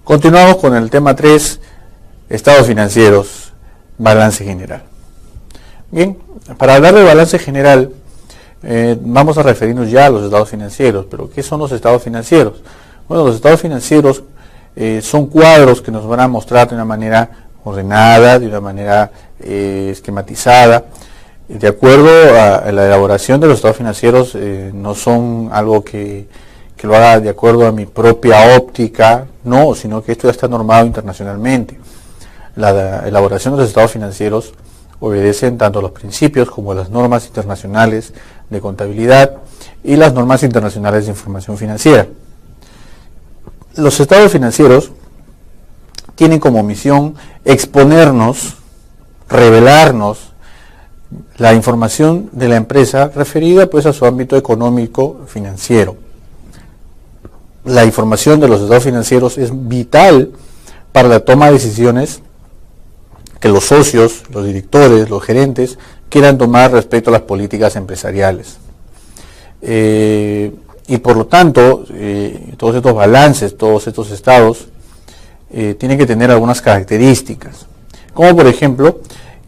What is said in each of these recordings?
Continuamos con el tema 3, estados financieros, balance general. Bien, para hablar de balance general, vamos a referirnos ya a los estados financieros. Pero ¿qué son los estados financieros? Bueno, los estados financieros son cuadros que nos van a mostrar de una manera ordenada, de una manera esquematizada. De acuerdo a la elaboración de los estados financieros, no son algo que lo haga de acuerdo a mi propia óptica, no, sino que esto ya está normado internacionalmente. La elaboración de los estados financieros obedecen tanto a los principios como a las normas internacionales de contabilidad y las normas internacionales de información financiera. Los estados financieros tienen como misión exponernos, revelarnos la información de la empresa referida pues a su ámbito económico financiero. La información de los estados financieros es vital para la toma de decisiones que los socios, los directores, los gerentes quieran tomar respecto a las políticas empresariales. Y por lo tanto, todos estos balances, todos estos estados, tienen que tener algunas características, como por ejemplo,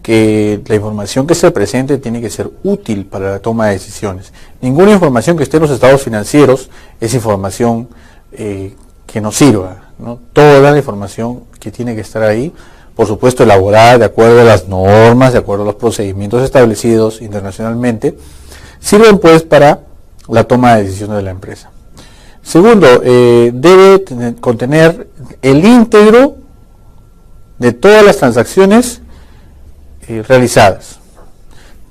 que la información que se presente tiene que ser útil para la toma de decisiones. Ninguna información que esté en los estados financieros es información que nos sirva, ¿no? Toda la información que tiene que estar ahí, por supuesto elaborada de acuerdo a las normas, de acuerdo a los procedimientos establecidos internacionalmente, sirven pues para la toma de decisiones de la empresa. Segundo, debe contener el íntegro de todas las transacciones realizadas.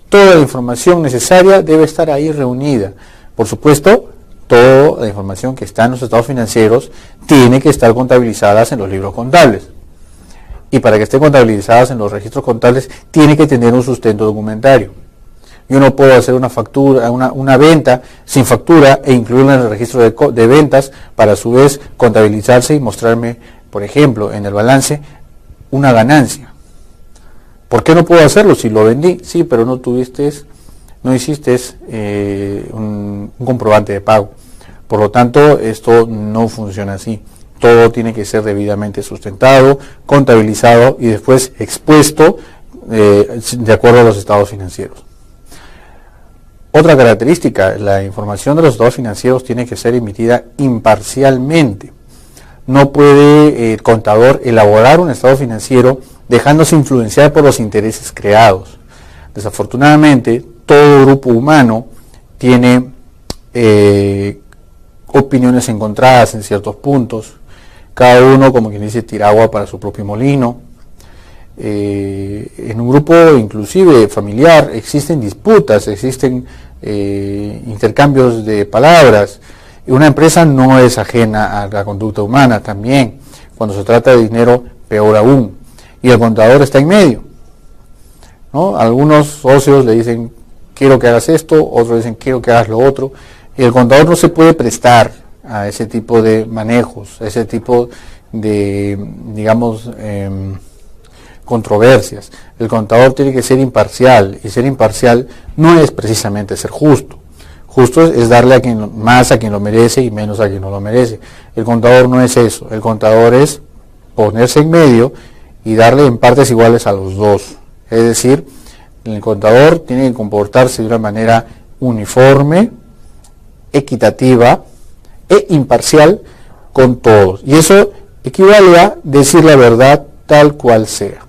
Toda la información necesaria debe estar ahí reunida. Por supuesto, toda la información que está en los estados financieros tiene que estar contabilizadas en los libros contables. Y para que estén contabilizadas en los registros contables, tiene que tener un sustento documentario. Yo no puedo hacer una factura, una venta sin factura e incluirla en el registro de ventas para a su vez contabilizarse y mostrarme, por ejemplo, en el balance, una ganancia. ¿Por qué no puedo hacerlo? Si lo vendí, sí, pero no hiciste un comprobante de pago. Por lo tanto, esto no funciona así. Todo tiene que ser debidamente sustentado, contabilizado y después expuesto de acuerdo a los estados financieros. Otra característica, la información de los estados financieros tiene que ser emitida imparcialmente. No puede el contador elaborar un estado financiero dejándose influenciar por los intereses creados. Desafortunadamente, todo grupo humano tiene opiniones encontradas en ciertos puntos. Cada uno, como quien dice, tira agua para su propio molino. En un grupo inclusive familiar existen disputas, existen intercambios de palabras. Y una empresa no es ajena a la conducta humana también. Cuando se trata de dinero, peor aún. Y el contador está en medio, ¿no? Algunos socios le dicen, quiero que hagas esto, otros dicen, quiero que hagas lo otro. Y el contador no se puede prestar a ese tipo de manejos, a ese tipo de, digamos, controversias. El contador tiene que ser imparcial, y ser imparcial no es precisamente ser justo. Justo es darle más a quien lo merece y menos a quien no lo merece. El contador no es eso. El contador es ponerse en medio y darle en partes iguales a los dos. Es decir, el contador tiene que comportarse de una manera uniforme, equitativa e imparcial con todos. Y eso equivale a decir la verdad tal cual sea.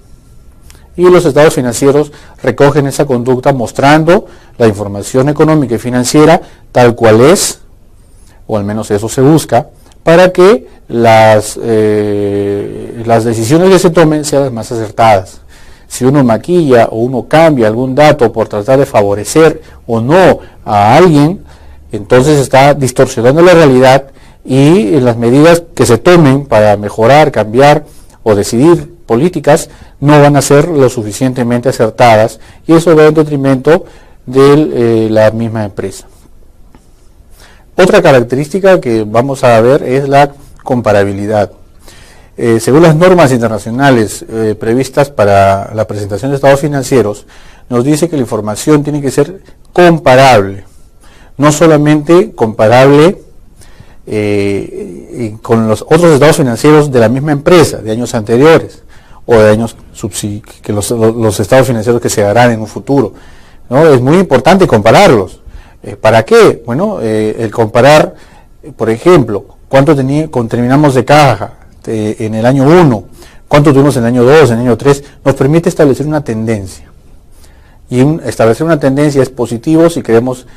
Y los estados financieros recogen esa conducta mostrando la información económica y financiera tal cual es, o al menos eso se busca, para que las decisiones que se tomen sean las más acertadas. Si uno maquilla o uno cambia algún dato por tratar de favorecer o no a alguien, entonces está distorsionando la realidad y las medidas que se tomen para mejorar, cambiar o decidir políticas no van a ser lo suficientemente acertadas y eso va en detrimento de la misma empresa. Otra característica que vamos a ver es la comparabilidad. Según las normas internacionales previstas para la presentación de estados financieros, nos dice que la información tiene que ser comparable. No solamente comparable con los otros estados financieros de la misma empresa, de años anteriores, o de años que los estados financieros que se darán en un futuro, ¿no? Es muy importante compararlos. ¿Para qué? Bueno, el comparar, por ejemplo, cuánto terminamos de caja en el año 1, cuánto tuvimos en el año 2, en el año 3, nos permite establecer una tendencia. Y establecer una tendencia es positivo si queremos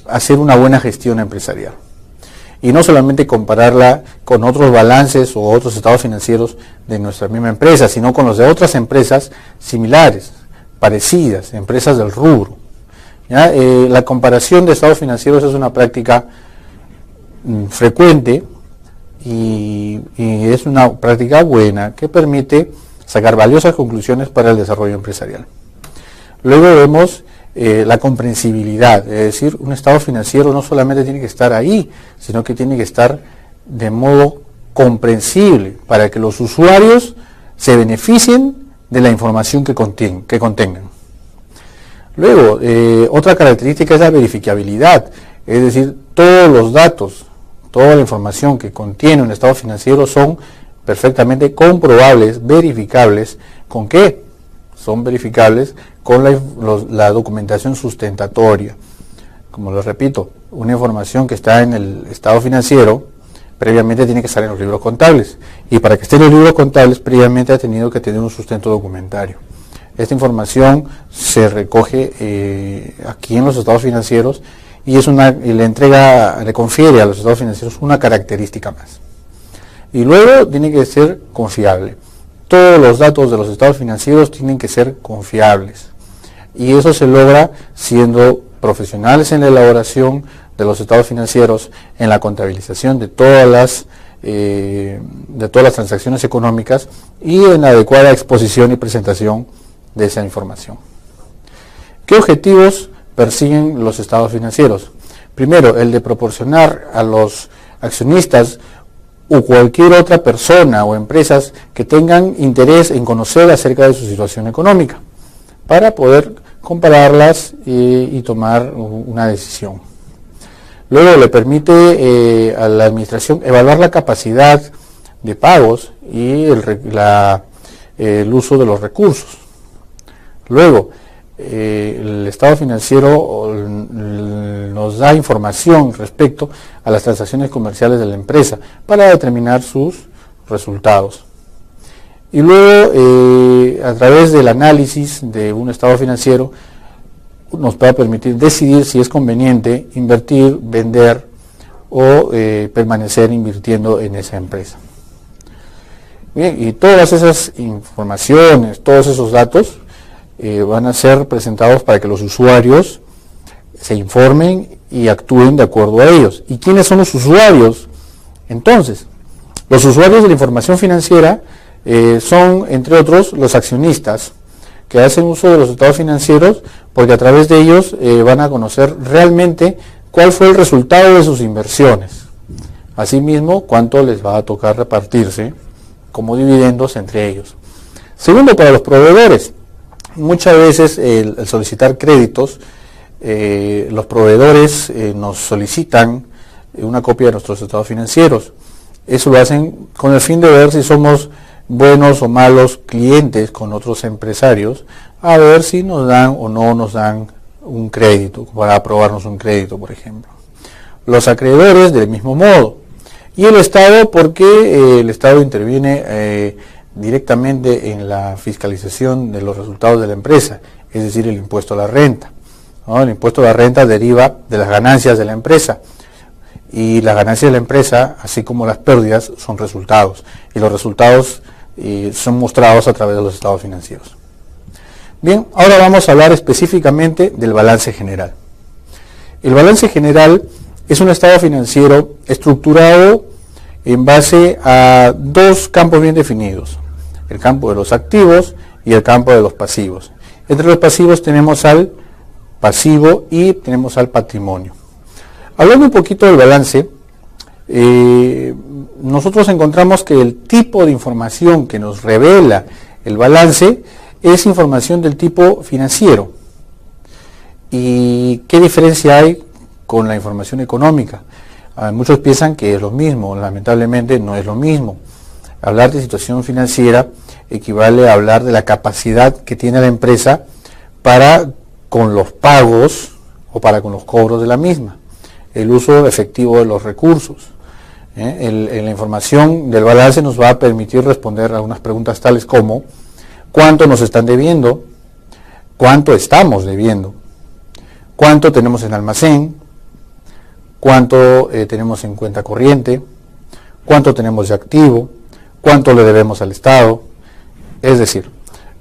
hacer una buena gestión empresarial. Y no solamente compararla con otros balances o otros estados financieros de nuestra misma empresa, sino con los de otras empresas similares, parecidas, empresas del rubro. La comparación de estados financieros es una práctica frecuente y es una práctica buena que permite sacar valiosas conclusiones para el desarrollo empresarial. Luego vemos la comprensibilidad, es decir, un estado financiero no solamente tiene que estar ahí, sino que tiene que estar de modo comprensible para que los usuarios se beneficien de la información que contengan. Luego, otra característica es la verificabilidad, es decir, todos los datos, toda la información que contiene un estado financiero son perfectamente comprobables, verificables. ¿Con qué? Son verificables con la documentación sustentatoria. Como lo repito, una información que está en el estado financiero previamente tiene que estar en los libros contables, y para que esté en los libros contables previamente ha tenido que tener un sustento documentario. Esta información se recoge aquí en los estados financieros y le confiere a los estados financieros una característica más. Y luego tiene que ser confiable. Todos los datos de los estados financieros tienen que ser confiables. Y eso se logra siendo profesionales en la elaboración de los estados financieros, en la contabilización de todas las transacciones económicas y en la adecuada exposición y presentación de esa información. ¿Qué objetivos persiguen los estados financieros? Primero, el de proporcionar a los accionistas o cualquier otra persona o empresas que tengan interés en conocer acerca de su situación económica, para poder compararlas y tomar una decisión. Luego le permite a la administración evaluar la capacidad de pagos y el uso de los recursos. Luego, el estado financiero nos da información respecto a las transacciones comerciales de la empresa para determinar sus resultados. Y luego, a través del análisis de un estado financiero, nos va a permitir decidir si es conveniente invertir, vender o permanecer invirtiendo en esa empresa. Bien, y todas esas informaciones, todos esos datos van a ser presentados para que los usuarios se informen y actúen de acuerdo a ellos. ¿Y quiénes son los usuarios? Entonces, los usuarios de la información financiera son, entre otros, los accionistas, que hacen uso de los estados financieros porque a través de ellos van a conocer realmente cuál fue el resultado de sus inversiones. Asimismo, cuánto les va a tocar repartirse como dividendos entre ellos. Segundo, para los proveedores. Muchas veces el solicitar créditos, los proveedores nos solicitan una copia de nuestros estados financieros. Eso lo hacen con el fin de ver si somos buenos o malos clientes con otros empresarios, a ver si nos dan o no nos dan un crédito, para aprobarnos un crédito, por ejemplo. Los acreedores del mismo modo. Y el Estado, porque el Estado interviene directamente en la fiscalización de los resultados de la empresa, es decir, el impuesto a la renta, ¿no? El impuesto a la renta deriva de las ganancias de la empresa, y las ganancias de la empresa, así como las pérdidas, son resultados, y los resultados son mostrados a través de los estados financieros. Bien, ahora vamos a hablar específicamente del balance general. El balance general es un estado financiero estructurado en base a dos campos bien definidos: el campo de los activos y el campo de los pasivos. Entre los pasivos tenemos al pasivo y tenemos al patrimonio. Hablando un poquito del balance, nosotros encontramos que el tipo de información que nos revela el balance es información del tipo financiero. ¿Y qué diferencia hay con la información económica? Muchos piensan que es lo mismo, lamentablemente no es lo mismo. Hablar de situación financiera equivale a hablar de la capacidad que tiene la empresa para con los pagos o para con los cobros de la misma, el uso efectivo de los recursos. La información del balance nos va a permitir responder a unas preguntas tales como: ¿cuánto nos están debiendo? ¿Cuánto estamos debiendo? ¿Cuánto tenemos en almacén? ¿Cuánto tenemos en cuenta corriente? ¿Cuánto tenemos de activo? ¿Cuánto le debemos al Estado? Es decir,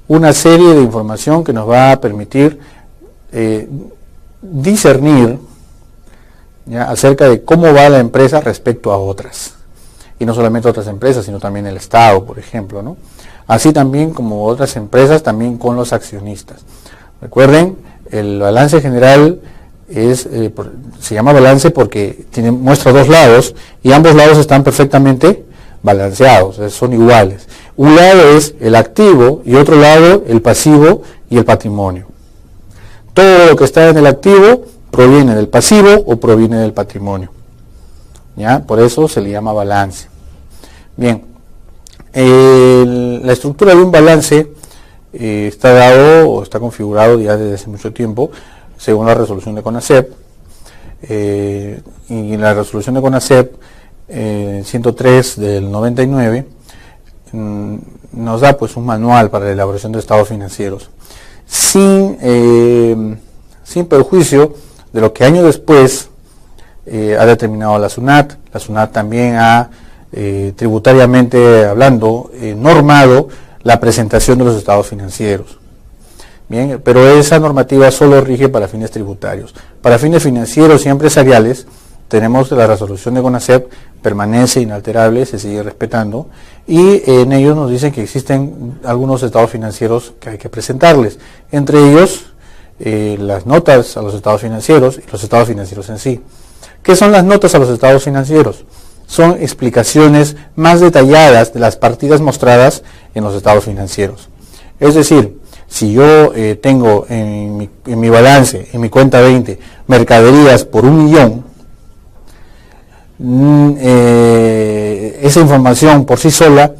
una serie de información que nos va a permitir discernir, ¿ya?, acerca de cómo va la empresa respecto a otras. Y no solamente otras empresas, sino también el Estado, por ejemplo, ¿no? Así también como otras empresas, también con los accionistas. Recuerden, el balance general se llama balance porque muestra dos lados y ambos lados están perfectamente balanceados, son iguales. Un lado es el activo y otro lado el pasivo y el patrimonio. Todo lo que está en el activo proviene del pasivo o proviene del patrimonio, ¿ya? Por eso se le llama balance. Bien, la estructura de un balance está dado o está configurado ya desde hace mucho tiempo según la resolución de CONACEP, y la resolución de CONACEP 103 del 99 nos da pues un manual para la elaboración de estados financieros sin perjuicio de lo que años después ha determinado la SUNAT. La SUNAT también ha tributariamente hablando normado la presentación de los estados financieros. Bien, pero esa normativa solo rige para fines tributarios. Para fines financieros y empresariales tenemos la resolución de CONACEP, permanece inalterable, se sigue respetando, y en ellos nos dicen que existen algunos estados financieros que hay que presentarles, entre ellos las notas a los estados financieros y los estados financieros en sí. ¿Qué son las notas a los estados financieros? Son explicaciones más detalladas de las partidas mostradas en los estados financieros. Es decir, si yo tengo en mi balance, en mi cuenta 20, mercaderías por 1.000.000, esa información por sí sola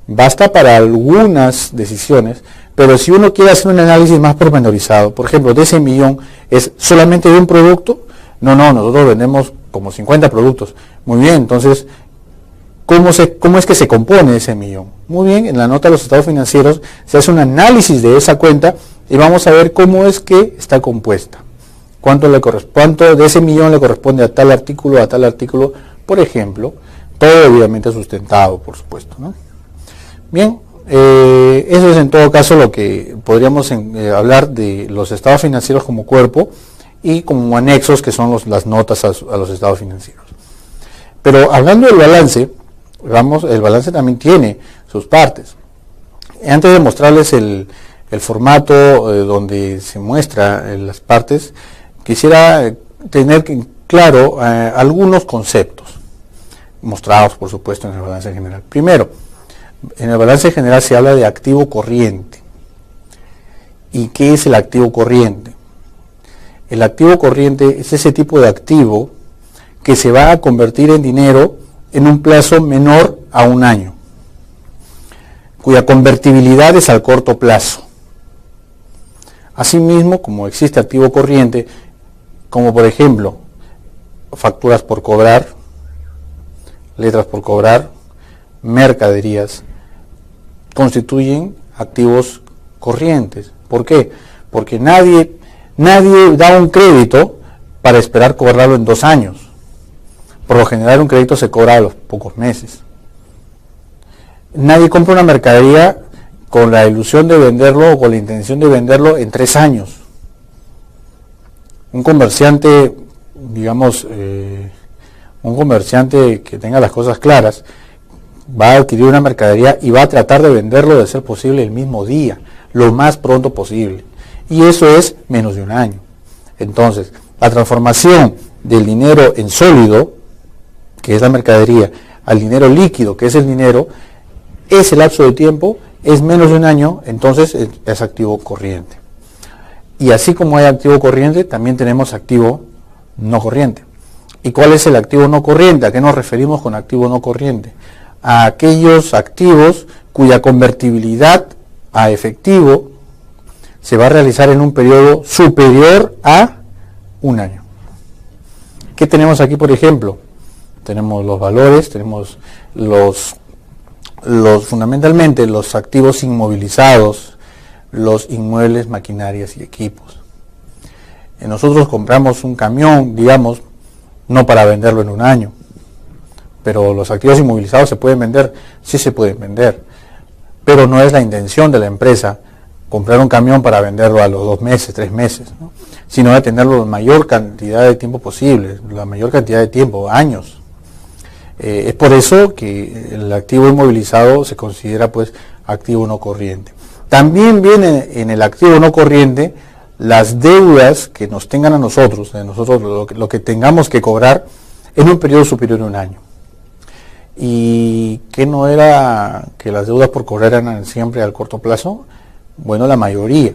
basta para algunas decisiones, pero si uno quiere hacer un análisis más pormenorizado, por ejemplo, de ese 1.000.000 es solamente de un producto, no, nosotros vendemos como 50 productos, muy bien, entonces, ¿cómo es que se compone ese 1.000.000? Muy bien, en la nota de los estados financieros se hace un análisis de esa cuenta y vamos a ver cómo es que está compuesta. Cuánto de ese 1.000.000 le corresponde a tal artículo, por ejemplo, todo debidamente sustentado, por supuesto, ¿no? Bien, eso es en todo caso lo que podríamos hablar de los estados financieros como cuerpo y como anexos que son las notas a los estados financieros. Pero hablando del balance, el balance también tiene sus partes. Antes de mostrarles el formato donde se muestran las partes, quisiera tener claro algunos conceptos, mostrados por supuesto en el balance general. Primero, en el balance general se habla de activo corriente. ¿Y qué es el activo corriente? El activo corriente es ese tipo de activo que se va a convertir en dinero en un plazo menor a 1 año, cuya convertibilidad es al corto plazo. Asimismo, como existe activo corriente, como por ejemplo facturas por cobrar, letras por cobrar, mercaderías, constituyen activos corrientes. ¿Por qué? Porque nadie da un crédito para esperar cobrarlo en 2 años. Por lo general un crédito se cobra a los pocos meses. Nadie compra una mercadería con la ilusión de venderlo o con la intención de venderlo en 3 años. Un comerciante, digamos, un comerciante que tenga las cosas claras, va a adquirir una mercadería y va a tratar de venderlo, de ser posible, el mismo día, lo más pronto posible. Y eso es menos de 1 año. Entonces, la transformación del dinero en sólido, que es la mercadería, al dinero líquido, que es el dinero, ese lapso de tiempo es menos de 1 año, entonces es activo corriente. Y así como hay activo corriente, también tenemos activo no corriente. ¿Y cuál es el activo no corriente? ¿A qué nos referimos con activo no corriente? A aquellos activos cuya convertibilidad a efectivo se va a realizar en un periodo superior a un año. ¿Qué tenemos aquí, por ejemplo? Tenemos los valores, tenemos fundamentalmente los activos inmovilizados, los inmuebles, maquinarias y equipos. Nosotros compramos un camión, digamos, no para venderlo en un año, pero los activos inmovilizados se pueden vender, sí se pueden vender, pero no es la intención de la empresa comprar un camión para venderlo a los 2 meses, 3 meses, ¿no? Sino de tenerlo la mayor cantidad de tiempo posible, la mayor cantidad de tiempo, años. Es por eso que el activo inmovilizado se considera pues activo no corriente. También viene en el activo no corriente las deudas que nos tengan a nosotros, lo que tengamos que cobrar en un periodo superior a un año. ¿Y qué no era que las deudas por cobrar eran siempre al corto plazo? Bueno, la mayoría,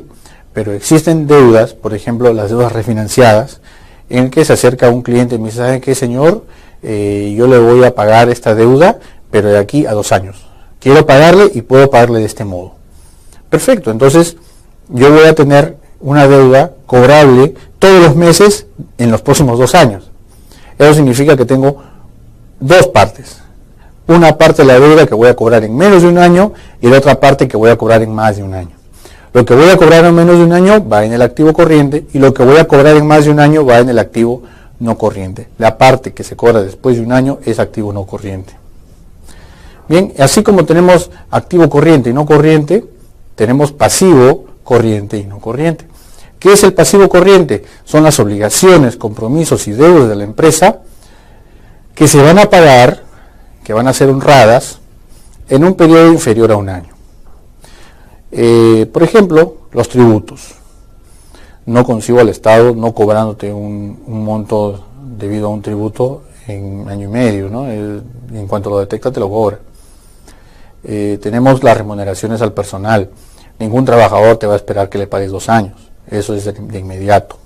pero existen deudas, por ejemplo, las deudas refinanciadas, en que se acerca un cliente y me dice, ¿sabe qué, señor? Yo le voy a pagar esta deuda, pero de aquí a 2 años. Quiero pagarle y puedo pagarle de este modo. Perfecto, entonces yo voy a tener una deuda cobrable todos los meses en los próximos 2 años. Eso significa que tengo 2 partes. Una parte de la deuda que voy a cobrar en menos de un año y la otra parte que voy a cobrar en más de un año. Lo que voy a cobrar en menos de un año va en el activo corriente y lo que voy a cobrar en más de un año va en el activo no corriente. La parte que se cobra después de un año es activo no corriente. Bien, así como tenemos activo corriente y no corriente, tenemos pasivo corriente y no corriente. ¿Qué es el pasivo corriente? Son las obligaciones, compromisos y deudas de la empresa que se van a pagar, que van a ser honradas en un periodo inferior a un año. Por ejemplo, los tributos. No consigo al Estado no cobrándote un monto debido a un tributo en año y medio, ¿no? En cuanto lo detecta te lo cobra. Tenemos las remuneraciones al personal. Ningún trabajador te va a esperar que le pagues 2 años. Eso es de inmediato.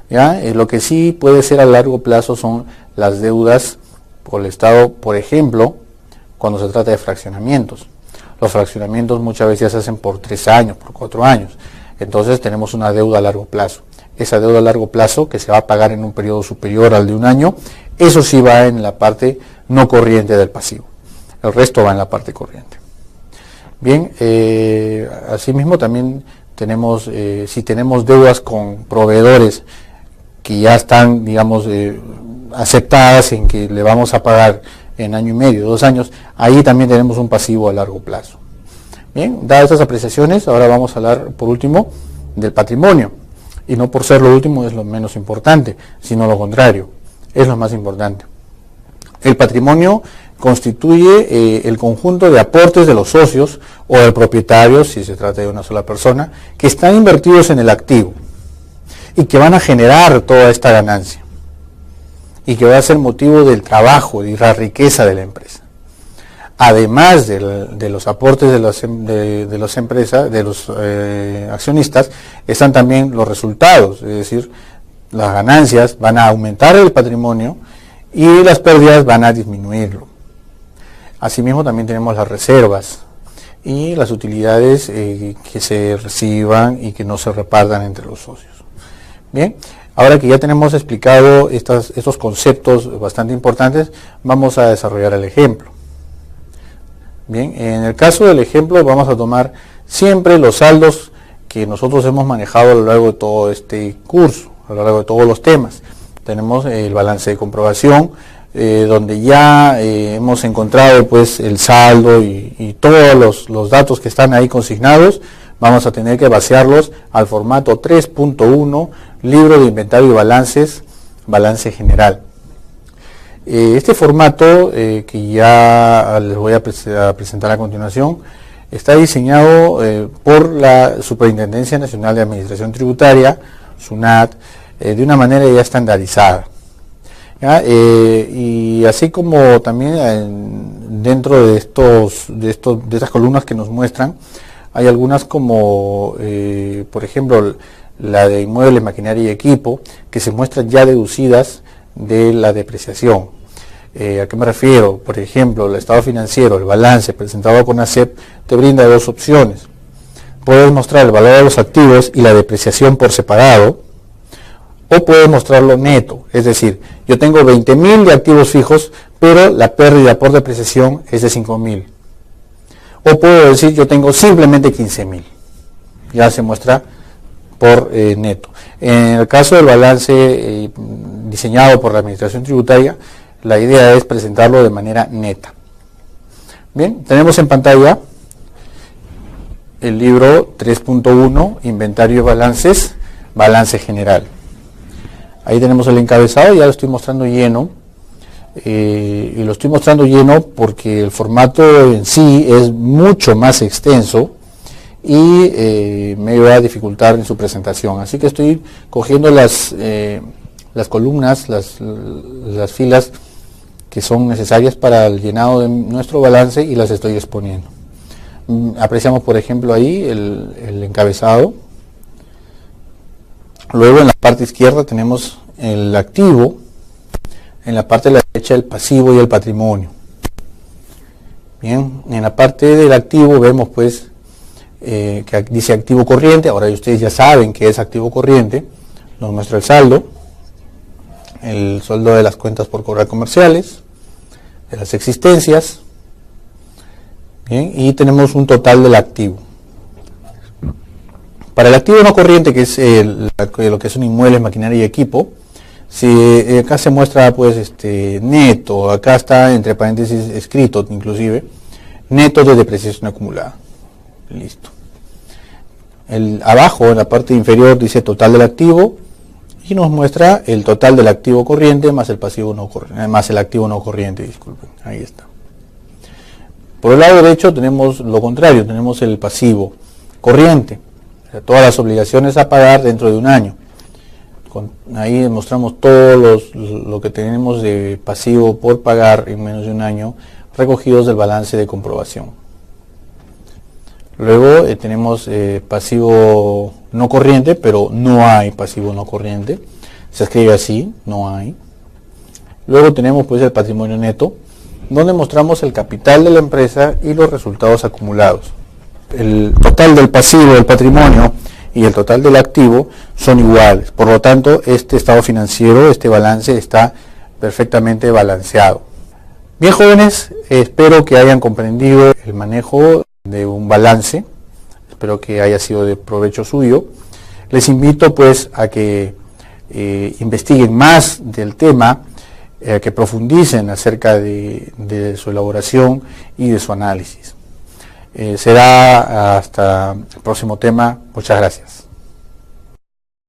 ¿Ya? Lo que sí puede ser a largo plazo son las deudas por el Estado, por ejemplo, cuando se trata de fraccionamientos. Los fraccionamientos muchas veces se hacen por 3 años, por 4 años. Entonces tenemos una deuda a largo plazo. Esa deuda a largo plazo que se va a pagar en un periodo superior al de un año, eso sí va en la parte no corriente del pasivo. El resto va en la parte corriente. Bien, asimismo también tenemos, si tenemos deudas con proveedores que ya están, digamos, aceptadas en que le vamos a pagar en año y medio, 2 años, ahí también tenemos un pasivo a largo plazo. Bien, dadas estas apreciaciones, ahora vamos a hablar por último del patrimonio. Y no por ser lo último es lo menos importante, sino lo contrario, es lo más importante. El patrimonio constituye el conjunto de aportes de los socios o del propietario, si se trata de una sola persona, que están invertidos en el activo y que van a generar toda esta ganancia y que va a ser motivo del trabajo y la riqueza de la empresa. Además de los aportes de las empresas, de los accionistas, están también los resultados, es decir, las ganancias van a aumentar el patrimonio y las pérdidas van a disminuirlo. Asimismo también tenemos las reservas y las utilidades que se reciban y que no se repartan entre los socios. Bien, ahora que ya tenemos explicado estos conceptos bastante importantes, vamos a desarrollar el ejemplo. Bien, en el caso del ejemplo vamos a tomar siempre los saldos que nosotros hemos manejado a lo largo de todo este curso, a lo largo de todos los temas. Tenemos el balance de comprobación, donde ya hemos encontrado pues el saldo y todos los datos que están ahí consignados. Vamos a tener que vaciarlos al formato 3.1, libro de inventario y balances, balance general. Este formato que ya les voy a presentar a continuación está diseñado por la Superintendencia Nacional de Administración Tributaria, SUNAT, de una manera ya estandarizada. ¿Ya? Y así como también dentro de estas columnas que nos muestran, hay algunas como, por ejemplo, la de inmuebles, maquinaria y equipo, que se muestran ya deducidas de la depreciación. ¿A qué me refiero? Por ejemplo, el estado financiero, el balance presentado con ACEP te brinda dos opciones. Puedes mostrar el valor de los activos y la depreciación por separado, o puedes mostrarlo neto, es decir, yo tengo 20.000 de activos fijos, pero la pérdida por depreciación es de 5.000. O puedo decir, yo tengo simplemente 15.000. Ya se muestra por neto. En el caso del balance diseñado por la Administración Tributaria, la idea es presentarlo de manera neta. Bien, tenemos en pantalla el libro 3.1, Inventario de Balances, Balance General. Ahí tenemos el encabezado, ya lo estoy mostrando lleno. Y lo estoy mostrando lleno porque el formato en sí es mucho más extenso y me va a dificultar en su presentación. Así que estoy cogiendo las columnas, las filas que son necesarias para el llenado de nuestro balance y las estoy exponiendo. Apreciamos, por ejemplo, ahí el encabezado. Luego en la parte izquierda tenemos el activo, en la parte de la derecha el pasivo y el patrimonio. Bien, en la parte del activo vemos pues que dice activo corriente. Ahora ustedes ya saben que es activo corriente. Nos muestra el saldo, el sueldo de las cuentas por cobrar comerciales, de las existencias. Bien, y tenemos un total del activo. Para el activo no corriente, que es lo que son inmuebles, maquinaria y equipo, si acá se muestra pues neto, acá está entre paréntesis escrito inclusive, neto de depreciación acumulada. Listo. Abajo en la parte inferior dice total del activo y nos muestra el total del activo corriente más el pasivo no corriente, más el activo no corriente, disculpen. Ahí está. Por el lado derecho tenemos lo contrario, tenemos el pasivo corriente, o sea, todas las obligaciones a pagar dentro de un año. Ahí mostramos todo lo que tenemos de pasivo por pagar en menos de un año, recogidos del balance de comprobación. Luego tenemos pasivo no corriente, pero no hay pasivo no corriente. Se escribe así, no hay. Luego tenemos pues el patrimonio neto, donde mostramos el capital de la empresa y los resultados acumulados. El total del pasivo del patrimonio y el total del activo son iguales. Por lo tanto, este estado financiero, este balance está perfectamente balanceado. Bien, jóvenes, espero que hayan comprendido el manejo de un balance. Espero que haya sido de provecho suyo. Les invito pues a que investiguen más del tema, que profundicen acerca de su elaboración y de su análisis. Será hasta el próximo tema. Muchas gracias.